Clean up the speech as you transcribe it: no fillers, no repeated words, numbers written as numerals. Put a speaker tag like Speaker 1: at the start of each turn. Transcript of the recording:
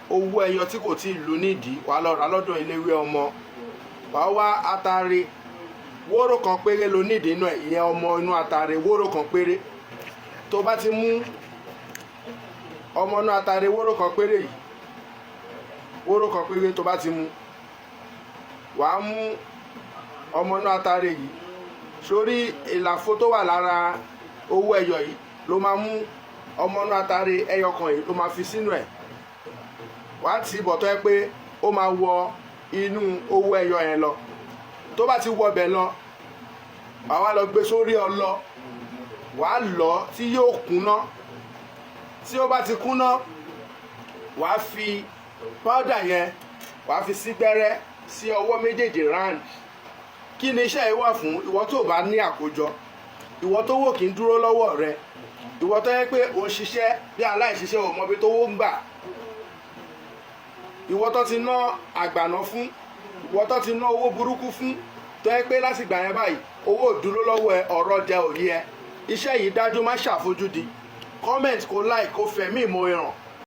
Speaker 1: owó ẹyọ tí kò tí ì lu nídìí wàá lọ rà lọ́dọ̀ eléwé ọmọ. Wàá wá atare wóró kan péré lo nídìí inú ẹ̀, ìyẹn ọmọ inú atare wóró kan péré. Tó bá ti mú ọmọ inú atare wóró kan péré yìí, wóró kan péré tó bá ti mú, wàá mú ọmọ inú atare yìí sórí ìlàfo tó wà lára owó ẹyọ yìí, ló máa mú ọmọ inú atare ẹyọ kan yìí ló máa fi sínú ẹ̀. Wàá tì í bọ̀ tó yẹ pé ó máa wọ inú owó ẹyọ yẹn lọ. Tó bá ti wọ bẹ̀ lọ, wàá wá lọ gbé sórí ọlọ, wàá lọ̀ tí yóò kúnná. Tí ó bá ti kúnná, wàá fi powder yẹn wàá fi sí gbẹ́rẹ́ sí ọwọ́ méjèèjì round. Kí ni iṣẹ́ yìí wà fún? Ìwọ tó bá ní àkójọ, ìwọ tó wò kí ń dúró lọ́wọ́ rẹ, ìwọ tó yẹ pé ò ń ṣiṣẹ́ bí aláìṣiṣẹ́, ò mọ ibi tó wó ń gbà, ìwọ tó ti ná àgbàná fún, ìwọ tó ti ná owó burúkú fún, tó yẹ pé lásìgbà yẹn báyìí owó ò dúró lọ́wọ́ ẹ, ọ̀rọ̀ jẹ òye ẹ. Iṣẹ́ yìí dájú, má ṣàfojúdi. Comment kó like kó fẹ̀mí ìmọ̀ ìràn.